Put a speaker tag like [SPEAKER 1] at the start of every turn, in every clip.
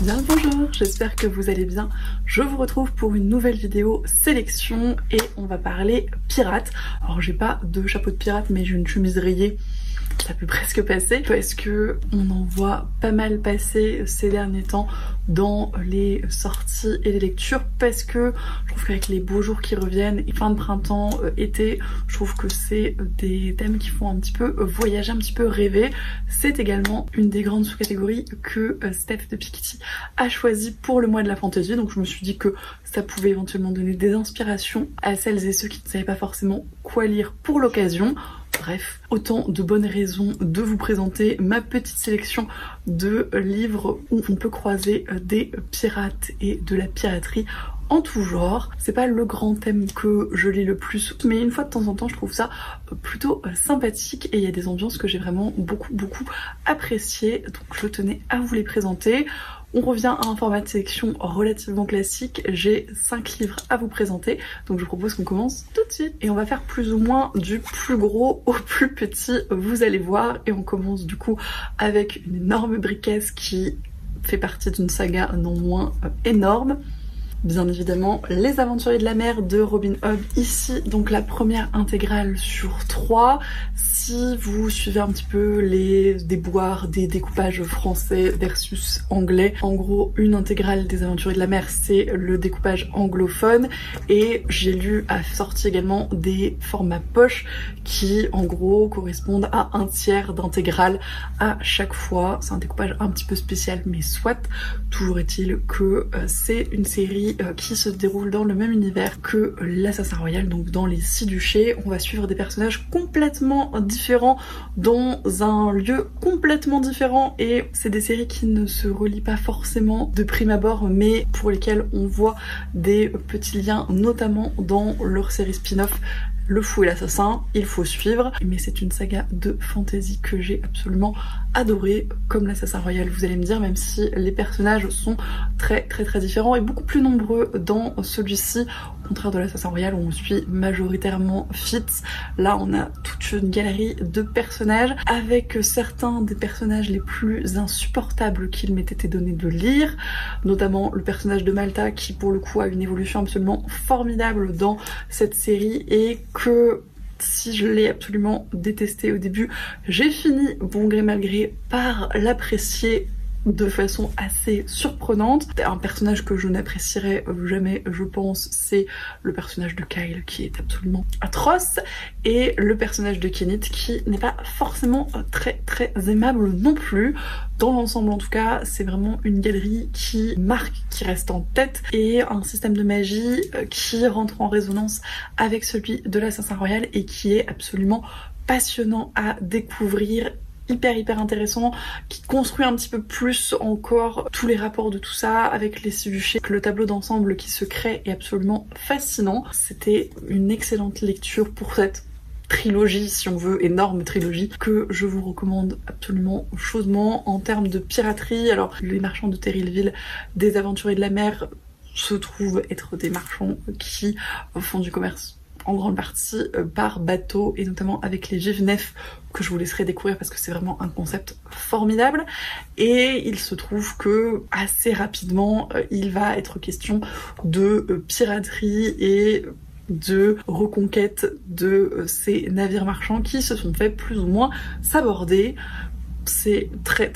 [SPEAKER 1] Bien le bonjour, j'espère que vous allez bien. Je vous retrouve pour une nouvelle vidéo sélection et on va parler pirates. Alors j'ai pas de chapeau de pirate mais j'ai une chemise rayée. Ça peut presque passer parce que on en voit pas mal passer ces derniers temps dans les sorties et les lectures, parce que je trouve qu'avec les beaux jours qui reviennent, fin de printemps, été, je trouve que c'est des thèmes qui font un petit peu voyager, un petit peu rêver. C'est également une des grandes sous-catégories que Steph de Piketty a choisi pour le mois de la fantasy, donc je me suis dit que ça pouvait éventuellement donner des inspirations à celles et ceux qui ne savaient pas forcément quoi lire pour l'occasion. Bref, autant de bonnes raisons de vous présenter ma petite sélection de livres où on peut croiser des pirates et de la piraterie en tout genre. C'est pas le grand thème que je lis le plus, mais une fois de temps en temps je trouve ça plutôt sympathique et il y a des ambiances que j'ai vraiment beaucoup appréciées, donc je tenais à vous les présenter. On revient à un format de sélection relativement classique, j'ai 5 livres à vous présenter, donc je propose qu'on commence tout de suite. Et on va faire plus ou moins du plus gros au plus petit, vous allez voir, et on commence du coup avec une énorme briquette qui fait partie d'une saga non moins énorme. Bien évidemment, Les Aventuriers de la Mer de Robin Hobb, ici donc la première intégrale sur 3. Si vous suivez un petit peu les déboires des découpages français versus anglais, en gros une intégrale des Aventuriers de la Mer c'est le découpage anglophone, et j'ai lu à sortie également des formats poche qui en gros correspondent à un tiers d'intégrale à chaque fois. C'est un découpage un petit peu spécial mais soit, toujours est-il que c'est une série qui se déroule dans le même univers que l'Assassin Royal, donc dans les 6 duchés. On va suivre des personnages complètement différents dans un lieu complètement différent, et c'est des séries qui ne se relient pas forcément de prime abord mais pour lesquelles on voit des petits liens, notamment dans leur série spin-off Le Fou et l'Assassin. Il faut suivre, mais c'est une saga de fantasy que j'ai absolument adorée, comme l'Assassin Royal vous allez me dire, même si les personnages sont très différents et beaucoup plus nombreux dans celui-ci, au contraire de l'Assassin Royal où on suit majoritairement Fitz. Là on a toute une galerie de personnages, avec certains des personnages les plus insupportables qu'il m'ait été donné de lire, notamment le personnage de Malta qui pour le coup a une évolution absolument formidable dans cette série, et que si je l'ai absolument détesté au début, j'ai fini bon gré mal gré par l'apprécier de façon assez surprenante. Un personnage que je n'apprécierais jamais, je pense, c'est le personnage de Kyle qui est absolument atroce, et le personnage de Kenneth qui n'est pas forcément très aimable non plus. Dans l'ensemble en tout cas, c'est vraiment une galerie qui marque, qui reste en tête, et un système de magie qui rentre en résonance avec celui de l'Assassin Royal et qui est absolument passionnant à découvrir, hyper intéressant, qui construit un petit peu plus encore tous les rapports de tout ça avec les 6 duchés. Le tableau d'ensemble qui se crée est absolument fascinant. C'était une excellente lecture pour cette trilogie, si on veut, énorme trilogie, que je vous recommande absolument chaudement. En termes de piraterie, alors les marchands de Terrillville des Aventuriers de la Mer se trouvent être des marchands qui font du commerce en grande partie par bateau, et notamment avec les vives nefs que je vous laisserai découvrir parce que c'est vraiment un concept formidable. Et il se trouve que assez rapidement il va être question de piraterie et de reconquête de ces navires marchands qui se sont fait plus ou moins saborder. C'est très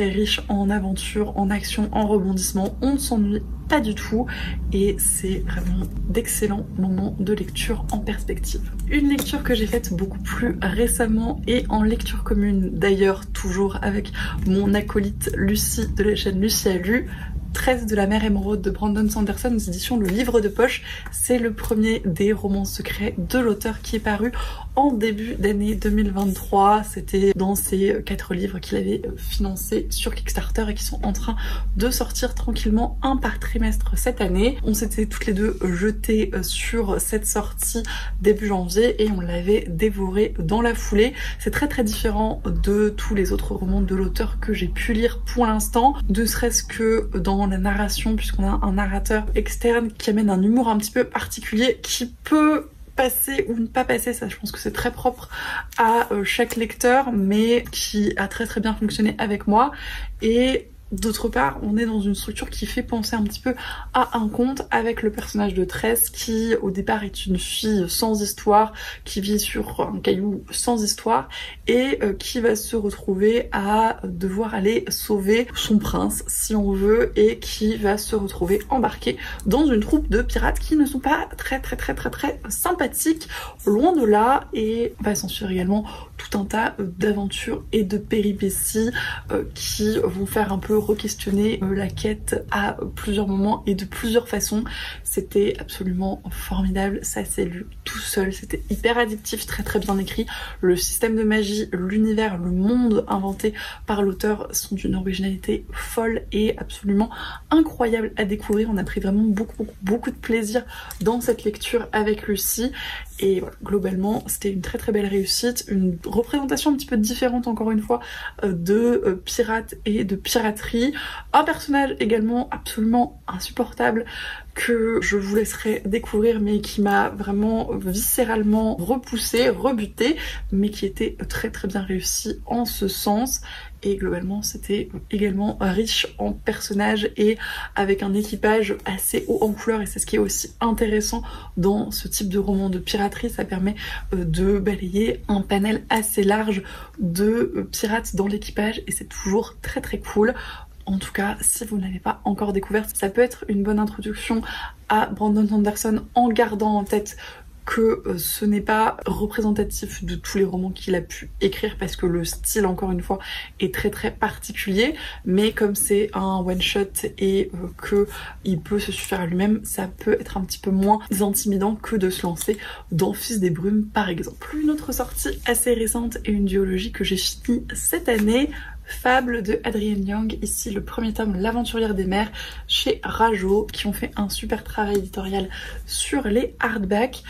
[SPEAKER 1] riche en aventure, en action, en rebondissement, on ne s'ennuie pas du tout et c'est vraiment d'excellents moments de lecture en perspective. Une lecture que j'ai faite beaucoup plus récemment et en lecture commune d'ailleurs, toujours avec mon acolyte Lucie de la chaîne Lucie a lu, 13 de la mer émeraude de Brandon Sanderson aux éditions Le Livre de Poche. C'est le premier des romans secrets de l'auteur qui est paru en début d'année 2023. C'était dans ces 4 livres qu'il avait financés sur Kickstarter et qui sont en train de sortir tranquillement un par trimestre cette année. On s'était toutes les deux jetées sur cette sortie début janvier et on l'avait dévoré dans la foulée. C'est très différent de tous les autres romans de l'auteur que j'ai pu lire pour l'instant, ne serait-ce que dans la narration, puisqu'on a un narrateur externe qui amène un humour un petit peu particulier qui peut passer ou ne pas passer, ça je pense que c'est très propre à chaque lecteur, mais qui a très bien fonctionné avec moi. Et d'autre part, on est dans une structure qui fait penser un petit peu à un conte avec le personnage de Tress qui au départ est une fille sans histoire, qui vit sur un caillou sans histoire et qui va se retrouver à devoir aller sauver son prince si on veut et qui va se retrouver embarquée dans une troupe de pirates qui ne sont pas très sympathiques, loin de là, et va s'en suivre également tout un tas d'aventures et de péripéties qui vont faire un peu re-questionner la quête à plusieurs moments et de plusieurs façons. C'était absolument formidable, ça s'est lu tout seul, c'était hyper addictif, très bien écrit. Le système de magie, l'univers, le monde inventé par l'auteur sont d'une originalité folle et absolument incroyable à découvrir. On a pris vraiment beaucoup de plaisir dans cette lecture avec Lucie. Et voilà, globalement, c'était une très belle réussite, une représentation un petit peu différente encore une fois de pirates et de piraterie. Un personnage également absolument insupportable que je vous laisserai découvrir mais qui m'a vraiment viscéralement repoussée, rebutée, mais qui était très bien réussi en ce sens. Et globalement c'était également riche en personnages et avec un équipage assez haut en couleur, et c'est ce qui est aussi intéressant dans ce type de roman de piraterie, ça permet de balayer un panel assez large de pirates dans l'équipage et c'est toujours très cool. En tout cas, si vous n'avez pas encore découvert, ça peut être une bonne introduction à Brandon Sanderson en gardant en tête que ce n'est pas représentatif de tous les romans qu'il a pu écrire parce que le style, encore une fois, est très particulier, mais comme c'est un one shot et que il peut se suffire à lui-même, ça peut être un petit peu moins intimidant que de se lancer dans Fils des Brumes par exemple. Une autre sortie assez récente et une duologie que j'ai finie cette année, Fable de Adrienne Young, ici le premier tome, L'Aventurière des mers chez Rajo, qui ont fait un super travail éditorial sur les hardbacks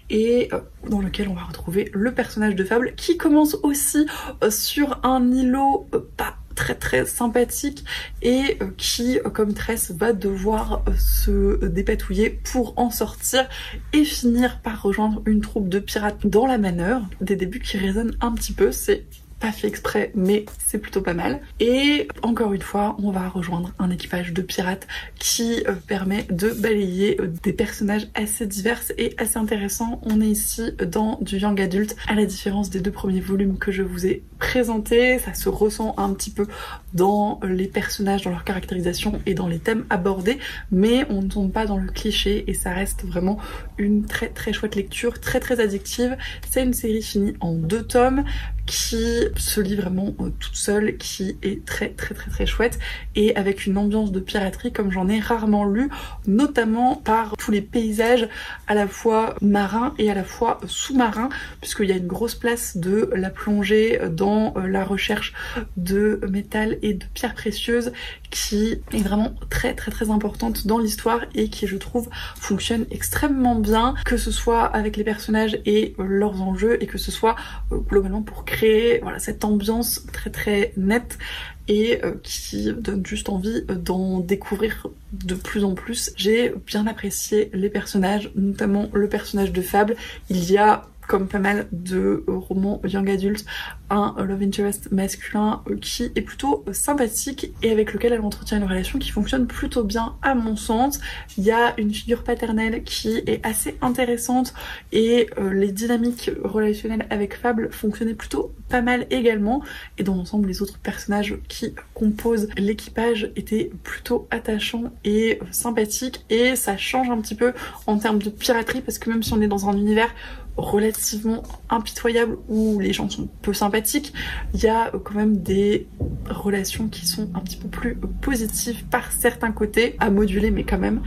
[SPEAKER 1] et dans lequel on va retrouver le personnage de Fable qui commence aussi sur un îlot pas très sympathique et qui, comme Tress, va devoir se dépatouiller pour en sortir et finir par rejoindre une troupe de pirates dans la manœuvre. Des débuts qui résonnent un petit peu, c'est pas fait exprès mais c'est plutôt pas mal. Et encore une fois on va rejoindre un équipage de pirates qui permet de balayer des personnages assez divers et assez intéressants. On est ici dans du young adulte à la différence des deux premiers volumes que je vous ai présentés. Ça se ressent un petit peu dans les personnages, dans leur caractérisation et dans les thèmes abordés, mais on ne tombe pas dans le cliché et ça reste vraiment une très chouette lecture, très addictive. C'est une série finie en 2 tomes qui se lit vraiment toute seule, qui est très chouette et avec une ambiance de piraterie comme j'en ai rarement lu, notamment par tous les paysages à la fois marins et à la fois sous-marins, puisqu'il y a une grosse place de la plongée dans la recherche de métal et de pierres précieuses qui est vraiment très importante dans l'histoire et qui, je trouve, fonctionne extrêmement bien, que ce soit avec les personnages et leurs enjeux et que ce soit globalement pour créer voilà, cette ambiance très nette et qui donne juste envie d'en découvrir de plus en plus. J'ai bien apprécié les personnages, notamment le personnage de Fable. Il y a, comme pas mal de romans young adultes, un love interest masculin qui est plutôt sympathique et avec lequel elle entretient une relation qui fonctionne plutôt bien à mon sens. Il y a une figure paternelle qui est assez intéressante et les dynamiques relationnelles avec Fable fonctionnaient plutôt pas mal également, et dans l'ensemble les autres personnages qui composent l'équipage étaient plutôt attachants et sympathiques, et ça change un petit peu en termes de piraterie parce que même si on est dans un univers relativement impitoyable où les gens sont peu sympathiques, il y a quand même des relations qui sont un petit peu plus positives par certains côtés, à moduler mais quand même.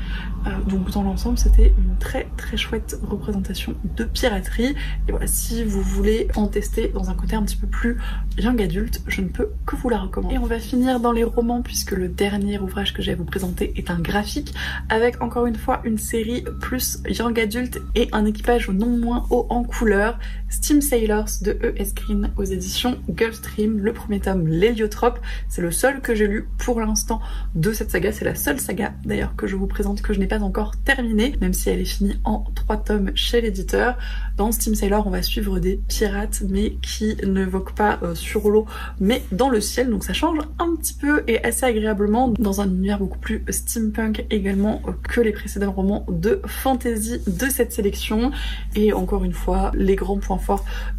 [SPEAKER 1] Donc dans l'ensemble c'était une très chouette représentation de piraterie, et voilà, si vous voulez en tester dans un côté un petit peu plus young adulte, je ne peux que vous la recommander. Et on va finir dans les romans puisque le dernier ouvrage que j'ai à vous présenter est un graphique avec encore une fois une série plus young adulte et un équipage non moins haut en couleur. Steam Sailors de E.S. Green aux éditions Gulfstream. Le premier tome, l'Héliotrope, c'est le seul que j'ai lu pour l'instant de cette saga. C'est la seule saga d'ailleurs que je vous présente que je n'ai pas encore terminée, même si elle est finie en 3 tomes chez l'éditeur. Dans Steam Sailor, on va suivre des pirates, mais qui ne voguent pas sur l'eau, mais dans le ciel. Donc ça change un petit peu et assez agréablement dans un univers beaucoup plus steampunk également que les précédents romans de fantasy de cette sélection. Et encore une fois, les grands points forts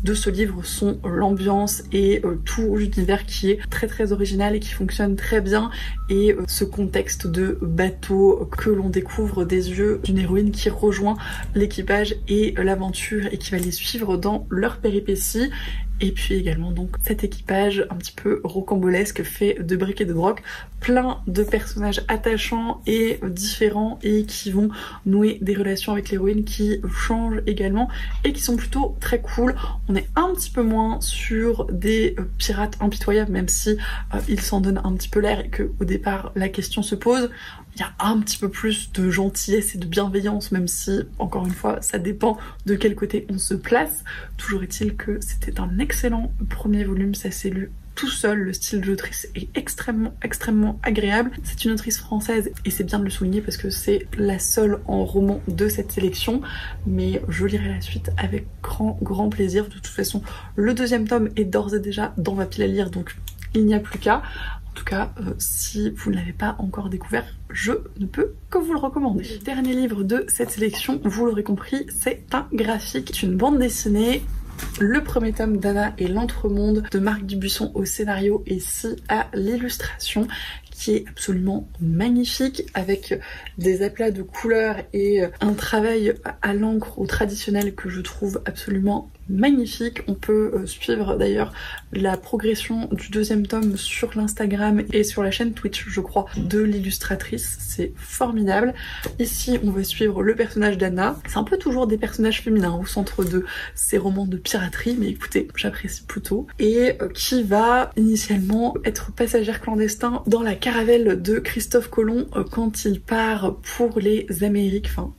[SPEAKER 1] de ce livre sont l'ambiance et tout l'univers qui est très original et qui fonctionne très bien, et ce contexte de bateau que l'on découvre des yeux d'une héroïne qui rejoint l'équipage et l'aventure et qui va les suivre dans leur péripéties. Et puis également donc cet équipage un petit peu rocambolesque fait de briques et de broc, plein de personnages attachants et différents et qui vont nouer des relations avec l'héroïne qui changent également et qui sont plutôt très cool. On est un petit peu moins sur des pirates impitoyables, même si ils s'en donnent un petit peu l'air et que au départ la question se pose. Il y a un petit peu plus de gentillesse et de bienveillance, même si, encore une fois, ça dépend de quel côté on se place. Toujours est-il que c'était un excellent premier volume, ça s'est lu tout seul, le style de l'autrice est extrêmement agréable. C'est une autrice française et c'est bien de le souligner parce que c'est la seule en roman de cette sélection, mais je lirai la suite avec grand plaisir. De toute façon, le deuxième tome est d'ores et déjà dans ma pile à lire, donc il n'y a plus qu'à. En tout cas, si vous ne l'avez pas encore découvert, je ne peux que vous le recommander. Le dernier livre de cette sélection, vous l'aurez compris, c'est un graphique, c'est une bande dessinée. Le premier tome d'Anna et l'Entremonde de Marc Dubuisson au scénario et Si à l'illustration, qui est absolument magnifique avec des aplats de couleurs et un travail à l'encre au traditionnel que je trouve absolument magnifique. On peut suivre d'ailleurs la progression du deuxième tome sur l'Instagram et sur la chaîne Twitch, je crois, de l'illustratrice. C'est formidable. Ici, on va suivre le personnage d'Anna. C'est un peu toujours des personnages féminins au centre de ces romans de piraterie, mais écoutez, j'apprécie plutôt. Et qui va initialement être passagère clandestin dans la caravelle de Christophe Colomb quand il part pour les Amériques, enfin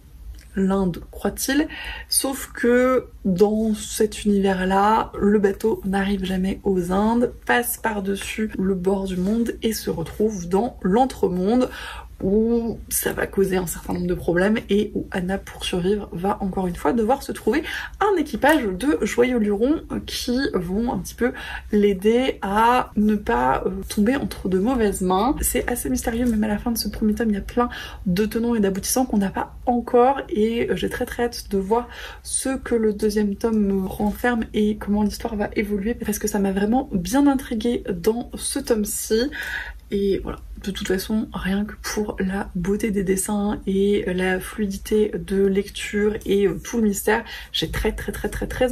[SPEAKER 1] l'Inde, croit-il, sauf que dans cet univers-là, le bateau n'arrive jamais aux Indes, passe par-dessus le bord du monde et se retrouve dans l'entremonde, où ça va causer un certain nombre de problèmes et où Anna, pour survivre, va encore une fois devoir se trouver un équipage de joyeux lurons qui vont un petit peu l'aider à ne pas tomber entre de mauvaises mains. C'est assez mystérieux, même à la fin de ce premier tome, il y a plein de tenants et d'aboutissants qu'on n'a pas encore, et j'ai très hâte de voir ce que le deuxième tome me renferme et comment l'histoire va évoluer, parce que ça m'a vraiment bien intriguée dans ce tome-ci. Et voilà, de toute façon, rien que pour la beauté des dessins et la fluidité de lecture et tout le mystère, j'ai très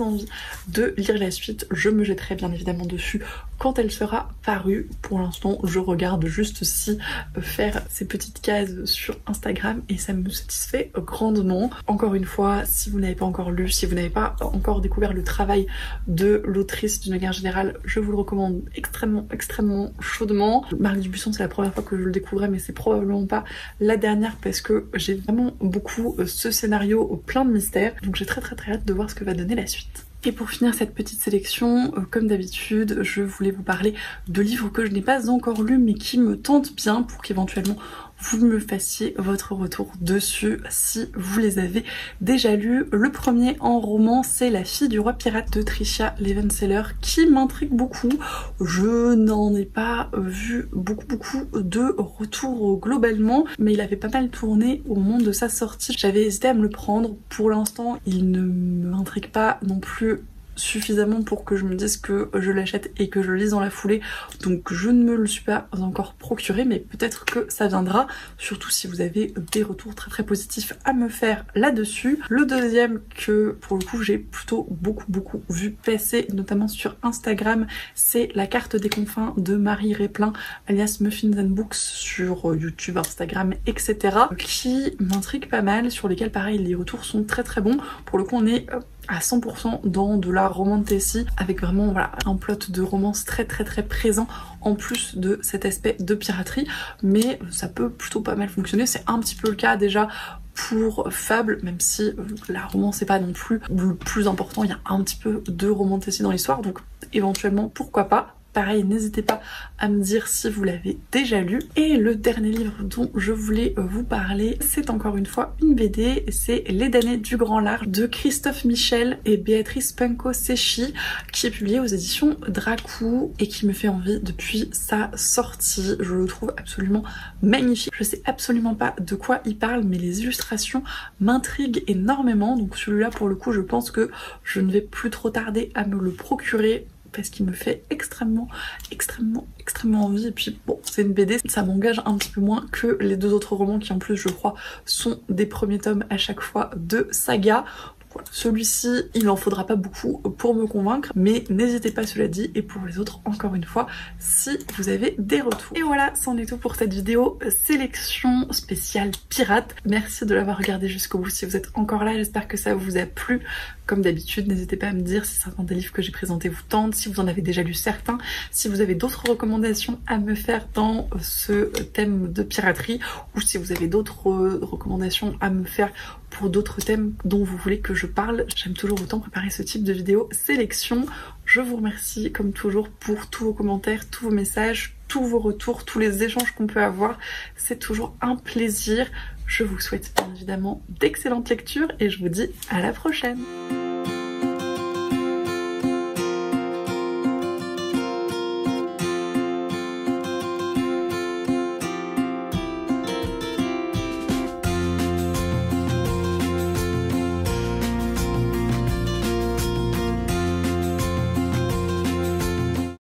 [SPEAKER 1] envie de lire la suite. Je me jetterai bien évidemment dessus quand elle sera parue. Pour l'instant, je regarde juste si faire ces petites cases sur Instagram et ça me satisfait grandement. Encore une fois, si vous n'avez pas encore lu, si vous n'avez pas encore découvert le travail de l'autrice d'une manière générale, je vous le recommande extrêmement chaudement. Marc Dubuisson, c'est la première fois que je le découvrais, mais c'est probablement pas la dernière parce que j'ai vraiment beaucoup ce scénario plein de mystères, donc j'ai très hâte de voir ce que va donner la suite. Et pour finir cette petite sélection, comme d'habitude, je voulais vous parler de livres que je n'ai pas encore lus mais qui me tentent bien pour qu'éventuellement vous me fassiez votre retour dessus si vous les avez déjà lus. Le premier en roman, c'est La fille du roi pirate de Tricia Levenseller, qui m'intrigue beaucoup. Je n'en ai pas vu beaucoup de retours globalement, mais il avait pas mal tourné au moment de sa sortie. J'avais hésité à me le prendre. Pour l'instant, il ne m'intrigue pas non plus suffisamment pour que je me dise que je l'achète et que je le lise dans la foulée, donc je ne me le suis pas encore procuré, mais peut-être que ça viendra, surtout si vous avez des retours très positifs à me faire là-dessus. Le deuxième que pour le coup j'ai plutôt beaucoup vu passer, notamment sur Instagram, c'est La carte des confins de Marie Réplin alias Muffins and Books sur YouTube, Instagram, etc. qui m'intrigue pas mal, sur lesquels pareil les retours sont très bons. Pour le coup on est à 100% dans de la romantasy avec vraiment voilà un plot de romance très présent en plus de cet aspect de piraterie, mais ça peut plutôt pas mal fonctionner. C'est un petit peu le cas déjà pour fable, même si la romance c'est pas non plus le plus important, il y a un petit peu de romanticisme dans l'histoire, donc éventuellement pourquoi pas. Pareil, n'hésitez pas à me dire si vous l'avez déjà lu. Et le dernier livre dont je voulais vous parler, c'est encore une fois une BD, c'est Les damnés du grand large de Christophe Michel et Béatrice Panko-Secchi, qui est publié aux éditions Dracou et qui me fait envie depuis sa sortie. Je le trouve absolument magnifique. Je sais absolument pas de quoi il parle, mais les illustrations m'intriguent énormément. Donc celui-là, pour le coup, je pense que je ne vais plus trop tarder à me le procurer, parce qu'il me fait extrêmement envie. Et puis bon, c'est une BD, ça m'engage un petit peu moins que les deux autres romans qui en plus je crois sont des premiers tomes à chaque fois de saga. Voilà. Celui-ci, il en faudra pas beaucoup pour me convaincre, mais n'hésitez pas, cela dit, et pour les autres, encore une fois, si vous avez des retours. Et voilà, c'en est tout pour cette vidéo sélection spéciale pirate. Merci de l'avoir regardé jusqu'au bout si vous êtes encore là, j'espère que ça vous a plu. Comme d'habitude, n'hésitez pas à me dire si certains des livres que j'ai présentés vous tentent, si vous en avez déjà lu certains, si vous avez d'autres recommandations à me faire dans ce thème de piraterie, ou si vous avez d'autres recommandations à me faire pour d'autres thèmes dont vous voulez que je parle. J'aime toujours autant préparer ce type de vidéo sélection. Je vous remercie comme toujours pour tous vos commentaires, tous vos messages, tous vos retours, tous les échanges qu'on peut avoir. C'est toujours un plaisir. Je vous souhaite bien évidemment d'excellentes lectures et je vous dis à la prochaine.